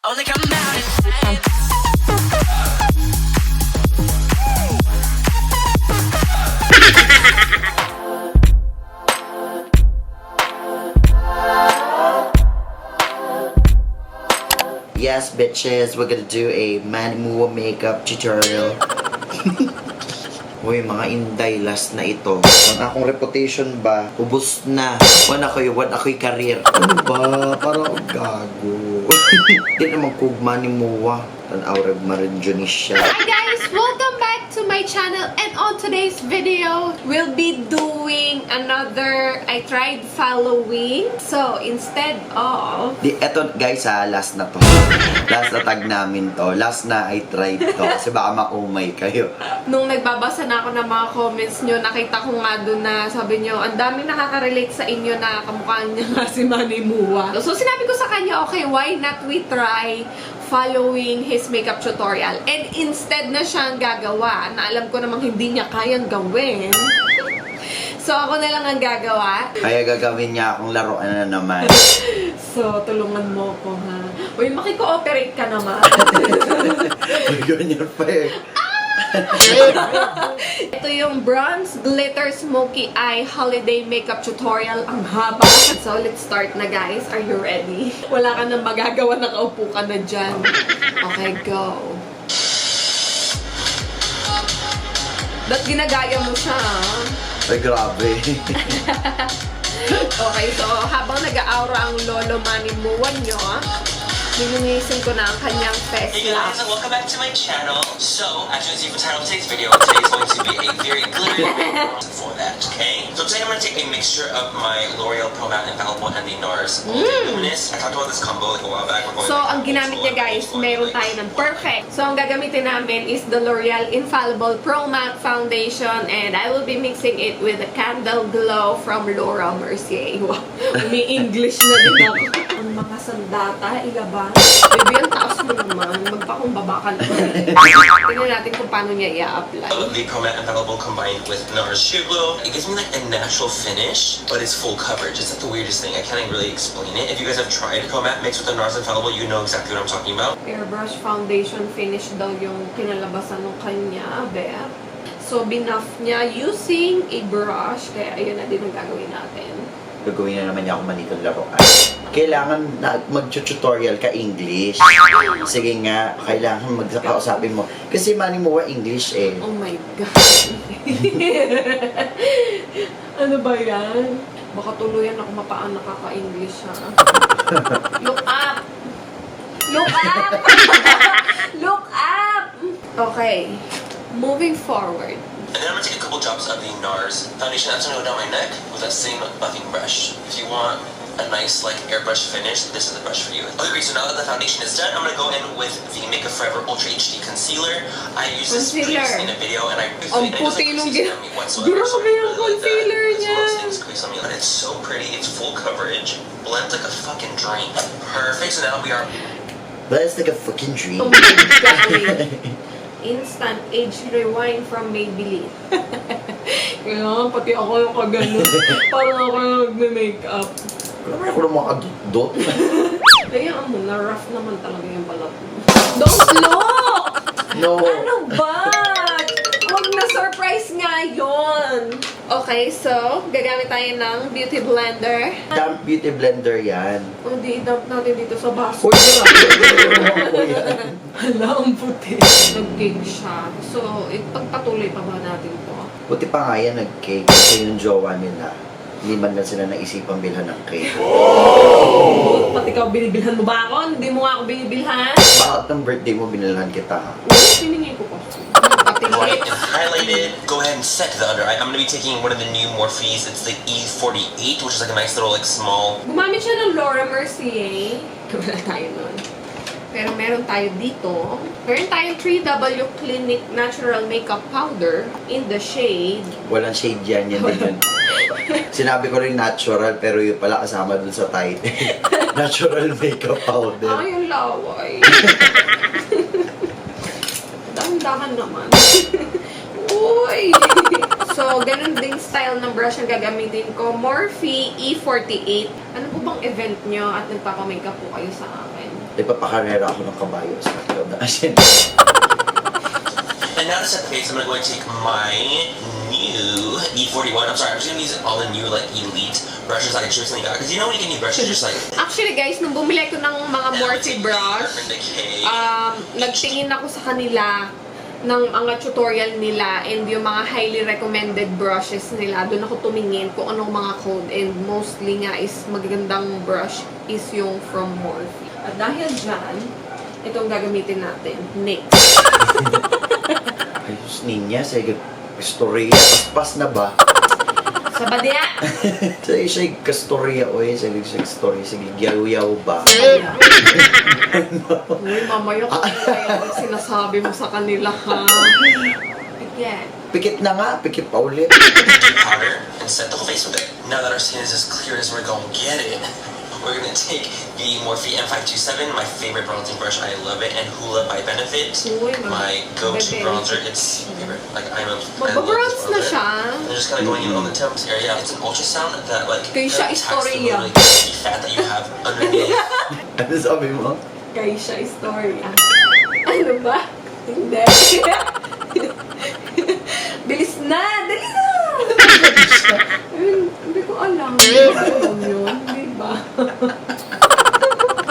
Only come out at night. Yes, bitches, we're gonna do a MANNY MUA makeup tutorial. Uy, mga inday, last na ito. Ang akong reputation ba, ubos na. Wan ako'y career. Ano ba? Parang gago. Di naman kog MANNY MUA. Tan-awrag marinjonis siya. Hi guys! Welcome back to my channel, and on today's video, we'll be doing another I tried following. So, instead of... Eto guys ha, last na to. Last na tag namin to. Last na I tried to. Kasi baka maumay kayo. Nung nagbabasa na ako ng mga comments nyo, nakita ko nga doon na sabi nyo, ang daming nakaka-relate sa inyo na kamukha niya nga si MANNY MUA. So, sinabi ko sa kanya, okay, why not we try following his makeup tutorial? And instead na siyang gagawa, na alam ko namang hindi niya kayang gawin. So, ako na lang ang gagawa. Kaya gagawin niya akong laruan na naman. So, tulungan mo ko, ha? Uy, makiko-operate ka naman. Ganyan pa eh. Ito yung Bronze Glitter Smoky Eye Holiday Makeup Tutorial. Ang haba. So, let's start na, guys. Are you ready? Wala ka nang magagawa, nakaupo ka na dyan. Okay, go. Ba't ginagaya mo siya, ha? Ay, grabe. Okay, so habang nag-aura ang lolo MANNY MUA nyo, nilinisin ko na ang kanyang face Hey guys, lock. and welcome back to my channel. So, as you can see from the title of today's video, today is going to be a very glittery for that, okay? So today I'm going to take a mixture of my L'Oreal Pro Matte Infallible and the NARS Luminous. I talked about this combo like a while back. So, ang ginamit niya guys, meron tayo ng perfect. So, ang gagamitin namin is the L'Oreal Infallible Pro Matte Foundation, and I will be mixing it with the Candle Glow from Laura Mercier. Wow, umi-English na din ako. Ang mga sandata, ilaba. Baby, ang taas mo naman. Magpakumbaba ka naman. Tingnan natin kung paano niya i-apply. The Pro Matte Infallible combined with NARS Sheer Glow. It gives me like a natural finish, but it's full coverage. It's like the weirdest thing. I can't even really explain it. If you guys have tried Pro Matte mixed with the NARS Infallible, you know exactly what I'm talking about. Airbrush foundation finish daw yung kinalabasan ng kanya, Beth. So, binuff niya using a brush. Kaya, ayun na din ang gagawin natin. Gagawin na naman niya ako manitong laruan. Kailangan na mag-tutorial ka English. Sige nga, kailangan magsakausapin mo. Kasi MANNY MUA English eh. Oh my God. Ano ba yan? Baka tuluyan ako mapaan nakaka-English, ha? Look up! Look up! Look up! Okay. Moving forward. And then I'm going to take a couple drops of the NARS foundation. That's going to go down my neck with that same buffing brush. If you want a nice like airbrush finish, this is the brush for you. Okay, great. So now that the foundation is done, I'm going to go in with the Makeup Forever Ultra HD Concealer. I used this previously in a video, and I Ang it doesn't puti nung crease on me whatsoever. So I Grabe yung really like concealer that. niya. Most things crease on me, but it's so pretty. It's full coverage. Blends like a fucking drink. Perfect. So now we are... But it's like a fucking dream. Oh my God. Instant age rewind from Maybelline. Kaya pati ako yung kagano. Parang ako yung nagme-makeup. Alam mo ako ng mga adot. Kaya mo, na-rough naman talaga yung balat mo. Don't look! No. Ano ba? Huwag na surprise nga yun. Okay, so, gagamit tayo ng beauty blender. Damp beauty blender yan. O, di-dump natin dito sa baso. Huwag na. Hala, ang puti. Nag-cake siya. So, ipagpatuloy pa ba natin to? Buti pa nga yan nag-cake. Kasi yung jowa nila, hindi man lang sila naisipang bilhan ng cake. Oh, pati ikaw, binibilhan mo ba ako? Hindi mo nga ako binibilhan? Bakit ng birthday mo binilhan kita? Piningi ko pa. Right, and highlighted. Go ahead and set the under eye. I'm going to be taking one of the new Morphes. It's the E48, which is like a nice little like small. Gumamit siya ng Laura Mercier. Wala tayo nun. Pero meron tayo dito. Meron tayong 3W Clinic Natural Makeup Powder in the shade. Walang shade yan, yan din yun. Sinabi ko rin natural, pero yun pala kasama dun sa title. Natural makeup powder. Ay, yung laway. Dahan-dahan naman. Uy! So, ganun ding style ng brush ang gagamitin ko. Morphe E48. Ano po bang event nyo at nagpapamakeup po kayo sa akin? Ipapakarera ako ng kabayo sa asin. And now to set the pace, I'm going to go and take my new E41. I'm sorry, I'm just going to use all the new like elite brushes I just recently got. Because you know when you get new brushes, just like... Actually guys, nung bumili ko ng mga Morphe brush, nagtingin ako sa kanila ng mga tutorial nila and yung mga highly recommended brushes nila. Doon ako tumingin kung anong mga code, and mostly nga is magagandang brush is yung from Morphe. At dahil dyan, itong gagamitin natin, NYX. Ayos niya, sige, istorya, paspas na ba? Sabad niya! Sige, kastorya, oy, sige, istorya, sige, yaw-yaw ba? Uy, mamaya ko yung sinasabi mo sa kanila, ha? Again. Pikit na nga, pikit pa ulit. powder and set the whole face with it. Now that our skin is as clear as we're going to get it, we're going to take the Morphe M527, my favorite bronzing brush. I love it. And Hoola by Benefit, my go-to bronzer. It's favorite. Like, I love this na bronzer. siya. I'm just kind of going in on the temps area. It's an ultrasound that, like, Kayo siya attacks the istorya. really greasy fat that you have underneath. Ano sabi mo? Kayo siya istorya. Ano ba? Hindi. Bilis na! Dali na! Hindi ko alam. Alam yun, di ba?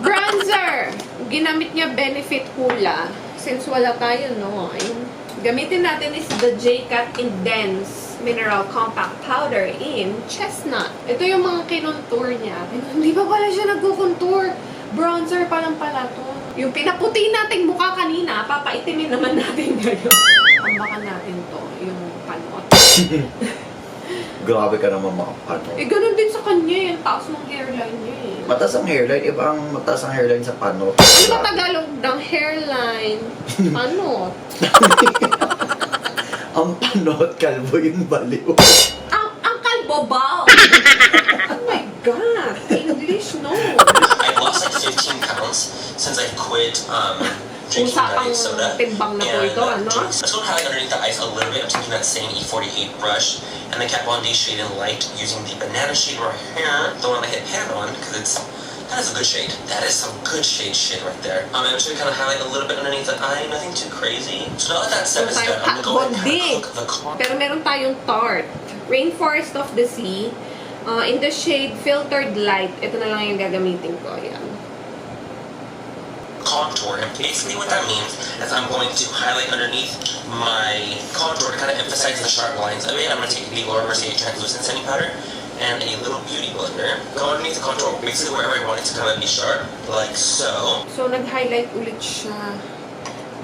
Bronzer! Ginamit niya Benefit Hoola. Since wala tayo, no? Ayun. Gamitin natin is the J-Cut Intense Mineral Compact Powder in Chestnut. Ito yung mga kinontour niya. Hindi pa pala siya nagkukontour. Bronzer pa lang pala to. Yung pinaputi nating mukha kanina, papaitimin naman natin ngayon. Ambakan natin to, yung panot. Grabe ka naman mga panot. Eh, ganun din sa kanya, yung taas ng hairline niya eh. Mataas ang hairline, iba ang mataas ang hairline sa panot. Ano ba Tagalog ng hairline? Panot. Ang panot, kalbo yung baliw. Ang kalbo ba? Oh my God! English, no. I've lost like 15 pounds since I quit drinking diet soda. Timbang na po ito, ano? I'm just going to highlight underneath the eyes a little bit. I'm taking that same E48 brush and the Kat Von D Shade in Light using the banana shade right here, the one I hit pan on, because that is a good shade. That is some good shade shit right there. I'm just going to kind of highlight a little bit underneath the eye, nothing too crazy. So now that that step is done, I'm going to go ahead and cook the corn. Pero meron tayong Tarte. Rainforest of the Sea. In the shade Filtered Light. Ito na lang yung gagamitin ko. Ayan. Contour, and basically what that means is I'm going to highlight underneath my contour to kind of emphasize the sharp lines of it. I'm going to take the Laura Mercier translucent setting powder and a little beauty blender. Go underneath the contour, basically wherever I want it to kind of be sharp, like so. So, nag-highlight ulit siya.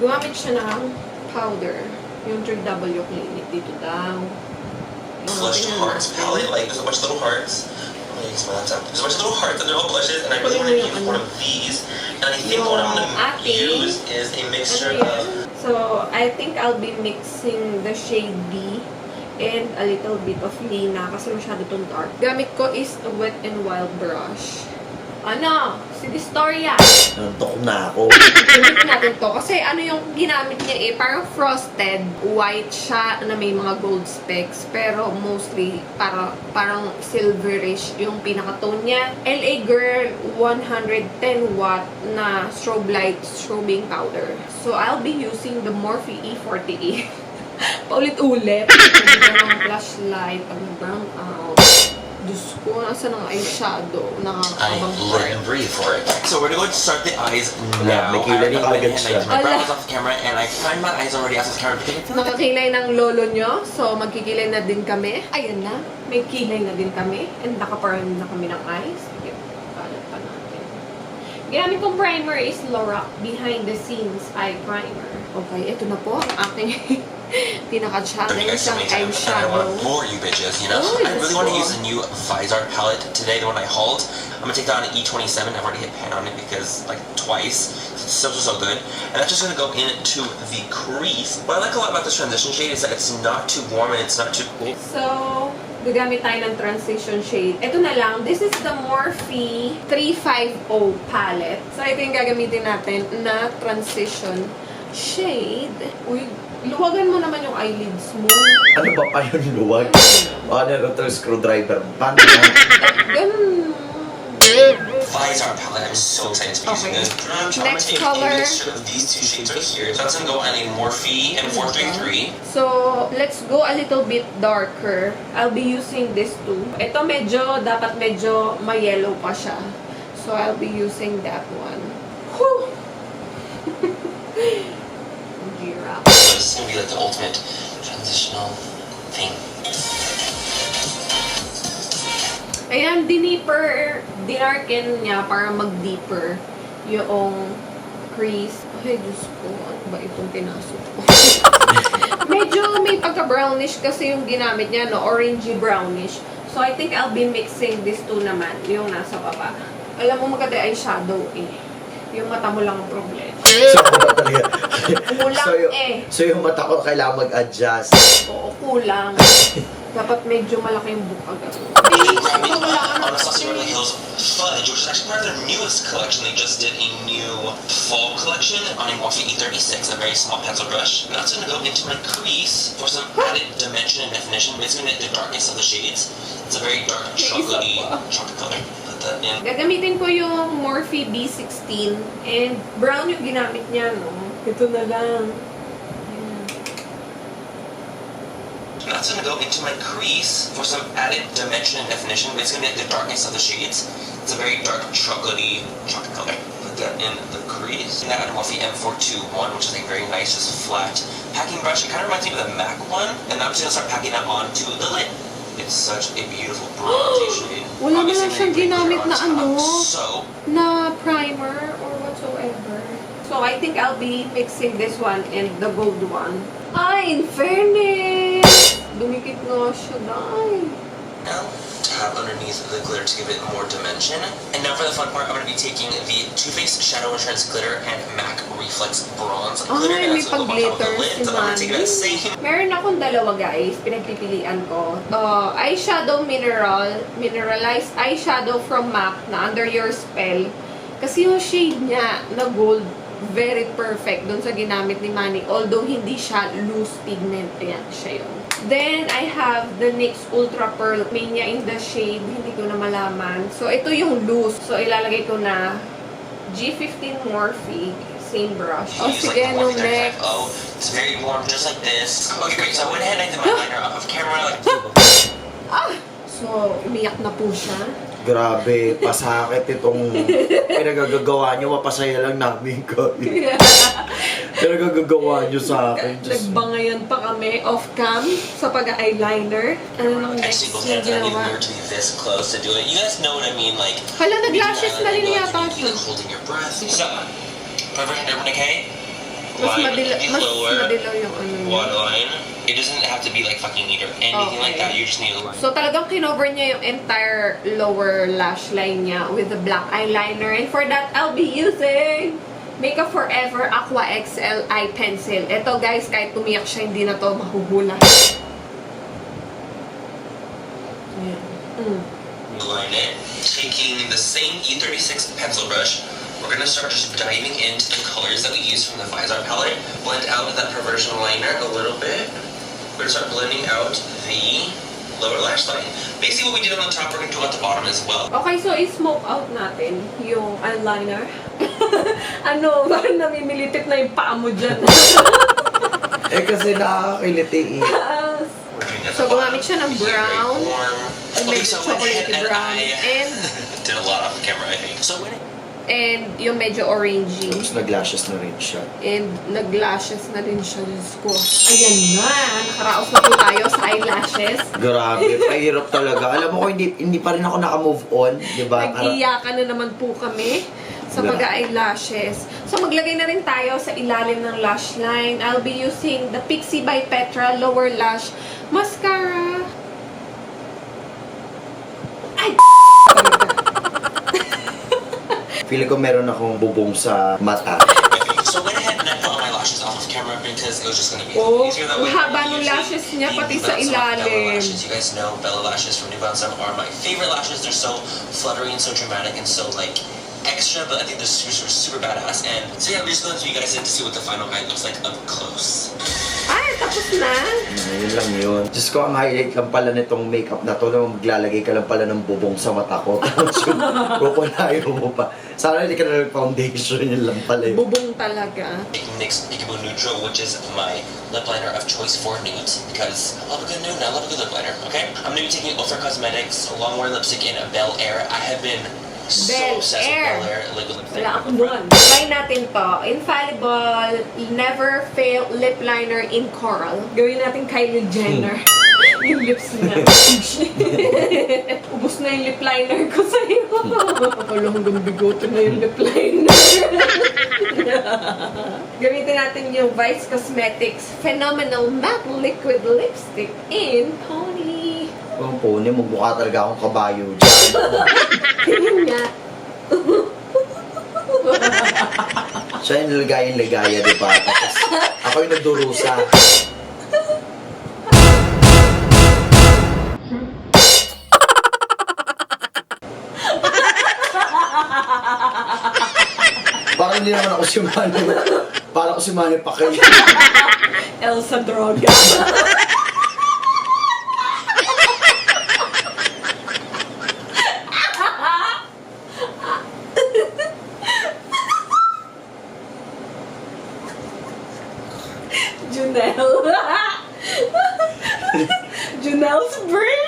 Gumamit siya ng powder. Yung 3W Clinic dito daw. Flushed hearts palette, like there's a bunch of little hearts. There's a bunch of little hearts and they're all blushes, and I really want to use one of these. And I think what I'm going to use is a mixture of... So, I think I'll be mixing the shade B and a little bit of Lina kasi masyado itong dark. Gamit ko is a Wet n Wild brush. Ano? Si Distoria. Nantok na ako. Gamitin natin to. Kasi ano yung ginamit niya eh, parang frosted. White siya na may mga gold specks. Pero mostly parang silverish yung pinaka-tone niya. LA Girl 110 watt na strobe light strobing powder. So I'll be using the Morphe E48. Paulit-ulit. Pagkita ng flashlight, pag brown out. Diyos ko, nasa ng eyeshadow. I live and breathe for it. So we're going to start the eyes now. May kilay na agad siya. My brows off the camera and I find my eyes already off the camera because I feel like Nakakilay ng lolo nyo. So, magkikilay na din kami. Ayan na. May kilay na din kami. And nakaparang na kami ng eyes. Sige, kalat pa natin. Ginamit kong primer is Lorac Behind the Scenes Eye Primer. Okay, ito na po ang aking pinaka-challenge ng I want eyeshadow. to bore you bitches, you know? Oh, I really want to this use the new Visor palette today, the one I hauled. I'm going to take that on an E27. I've already hit pan on it because, like, twice. It's so good. And that's just going to go into the crease. What I like a lot about this transition shade is that it's not too warm and it's not too cool. So, gagamit tayo ng transition shade. Ito na lang. This is the Morphe 350 palette. So, ito yung gagamitin natin na transition shade. Uy, luwagan mo naman yung eyelids mo. Ano ba pa yung luwag? Ano na ito screwdriver? Paano na? Ganun. Visor palette. I'm so excited to be using this. I'm gonna Next take color. a mixture of these two shades right here. So that's gonna go on a Morphe M433. So, let's go a little bit darker. I'll be using this too. Ito dapat medyo ma-yellow pa siya. So, I'll be using that one. Whew! Gear up. So this is gonna be like the ultimate transitional thing. Ayan, dinarken niya para mag-deeper yung crease. Ay, Diyos ko, ano ba itong pinasok ko? Medyo may pagka-brownish kasi yung ginamit niya, no? Orangey brownish. So, I think I'll be mixing these two naman, yung nasa baba. Alam mo, maganda ay shadow eh. Yung mata mo lang ang problema. Kulang So yung mata ko kailangan mag-adjust. Oo, kulang. Dapat medyo malaki yung bukag. Anastasia Beverly Hills Fudge, which is actually part of their newest collection. They just did a new fall collection on a Morphe E36, a very small pencil brush. That's going to go into my crease for some added dimension and definition. It's going to hit the darkest of the shades. It's a very dark, chocolatey chocolate color. Put that in. Gagamitin ko yung Morphe B16 and brown yung ginamit niya, no? Ito na lang. That's going to go into my crease for some added dimension and definition. It's going to hit the darkest of the shades. It's a very dark, chocolatey chocolate color. Put that in the crease. And that out of Morphe M421, which is a very nice, just flat packing brush. It kind of reminds me of the MAC one. And I'm just going to start packing that onto the lid. It's such a beautiful bronze shade. Wala na lang siyang ginamit na So, na primer or whatsoever. So, I think I'll be mixing this one and the gold one. Ay, in fairness! Dumikit nga siya, dahil. now, tap underneath the glitter to give it more dimension. And now for the fun part, I'm going to be taking the Too Faced Shadow Entrance Glitter and MAC Reflex Bronze Glitter. Ay, may And that's going to go on top of the pag-glitter lid. si So I'm going to take that Manny. same Meron akong dalawa, guys. Pinagpipilian ko. Eyeshadow mineralized eyeshadow from MAC na Under Your Spell. Kasi yung shade niya na gold, very perfect dun sa ginamit ni Manny. Although hindi siya loose pigment. Ayan, siya yun. Then, I have the NYX Ultra Pearl Mania in the shade. Hindi ko na malaman. So, ito yung loose. So, ilalagay ko na G15 Morphe. Same brush. Oh, use sige, like the no Morphe next. Oh, it's very warm, just like this. Okay, great. So I went ahead and I did my liner off camera. Like, Ah! So, umiyak na po siya. Grabe, pasakit itong pinagagagawa niyo. Mapasaya lang namin kayo. Pinagagagawa niyo sa akin. Nagbangayan pa kami off-cam sa pag-eyeliner. Ano nang next actually, both yung hands, I need ginawa? the mirror to be this close to do it. You guys know what I mean? Like, Hala, you do nag-lashes na rin eyeliner, yata you siya. like holding your breath. So, perfect dermal decay. Mas Line madilaw yung ano niya. waterline. It doesn't have to be like fucking neat or anything like that. You just need a line. So, talagang kinover niya yung entire lower lash line niya with the black eyeliner. And for that, I'll be using Makeup Forever Aqua XL Eye Pencil. Ito guys, kahit tumiyak siya, hindi na to mahuhula. Line it. Taking the same E36 pencil brush, we're going to start just diving into the colors that we use from the Visor palette. Blend out that perversion liner a little bit. We're going to start blending out the lower lash line. Basically what we did on the top, we're going to do at the bottom as well. Okay, so i-smoke out natin yung eyeliner. Ano, bakit namimilitit na yung paa mo dyan? Eh kasi nakakiliti eh. We're doing at So, the bottom. gumamit siya ng Very brown. warm. Medyo so I went ahead chocolatey and brown. I And, did a lot off the camera, I think. So when and yung medyo orangey. Tapos nag-lashes na rin siya. And nag-lashes na rin siya. Diyos ko. Ayan na. Nakaraos na po tayo sa eyelashes. Grabe, pahirap talaga. Alam mo ko, hindi pa rin ako naka-move on. Diba? Nag-iyakan na naman po kami sa pag-eyelashes. So, maglagay na rin tayo sa ilalim ng lash line. I'll be using the Pixie by Petra Lower Lash Mascara. Ay! Feeling ko meron akong bubong sa mata. So I went ahead and I put all my lashes off of camera because it was just going to be Oh, easier that way. haba ng lashes niya, pati sa ilalim. Lashes. You guys know Bella lashes from New Balance are my favorite lashes. They're so fluttery and so dramatic and so like extra, but I think they're super, super badass. And so yeah, we're just going to you guys in to see what the final eye looks like up close. Ay, Tapos na? Yun lang yun. Diyos ko, ang highlight lang pala nitong makeup na to, na maglalagay ka lang pala ng bubong sa mata ko. Tapos yun, kukunayo mo pa. Sana hindi ka na nag-foundation, yun lang pala yun. Bubong talaga. NYX Peekaboo Neutral, which is my lip liner of choice for nudes, because I love a good nude and I love a good lip liner, okay? I'm going to be taking Ultra Cosmetics Longwear Lipstick in Bel Air. I have been so obsessed with Bel Air liquid lipstick. Wala akong doon. Try natin to. Infallible, never fail lip liner in coral. Gawin natin Kylie Jenner. Yung lips niya. Ubus na yung lip liner ko sa'yo. Wala hanggang bigote na yung lip liner. Gamitin natin yung Vice Cosmetics Phenomenal Matte Liquid Lipstick in Pony. Ang pony, magmukha talaga akong kabayo dyan. Yun nga. Siya yung ligaya, diba? Tapos ako yung nagdurusa. Parang hindi naman ako si Manny. Parang ako si Manny Pacquiao. Elsa Droga. Junelle. Junelle's brain.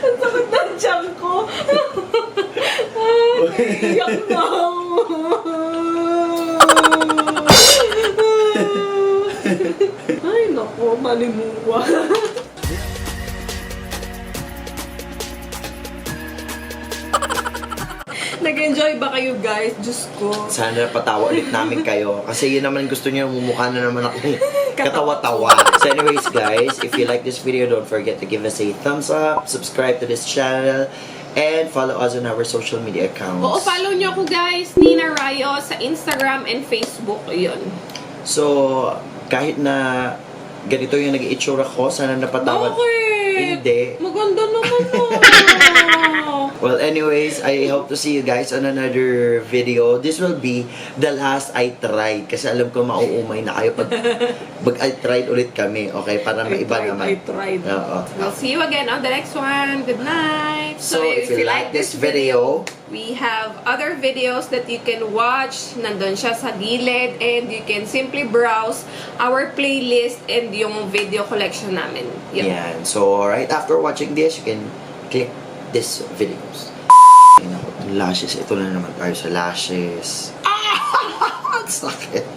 Ang sakit ng tiyan ko. Iyak na ako. Ay, naku, Manny Mua. Nag-enjoy ba kayo, guys? Diyos ko. Sana napatawa ulit namin kayo. Kasi yun naman gusto niyo, mumukha na naman ako katawa-tawa. So anyways guys, if you like this video, don't forget to give us a thumbs up, subscribe to this channel, and follow us on our social media accounts. Oo, follow nyo ako, guys. Nina Rayos sa Instagram and Facebook. Yun. So, kahit na ganito yung nag-i-itsura ko, sana napatawa. Bakit? Hindi. Maganda naman mo. Well, anyways, I hope to see you guys on another video. This will be the last I tried. Kasi alam ko mauumay na kayo pag I tried ulit kami. Okay? Para maiba naman. I tried. Oo. We'll see you again on the next one. Good night. So, if you like this video, we have other videos that you can watch. Nandun siya sa gilid. And you can simply browse our playlist and yung video collection namin. Yun. yan. So, right after watching this, you can click this videos. Lashes. Ito na naman tayo sa lashes. Ah! Sakit.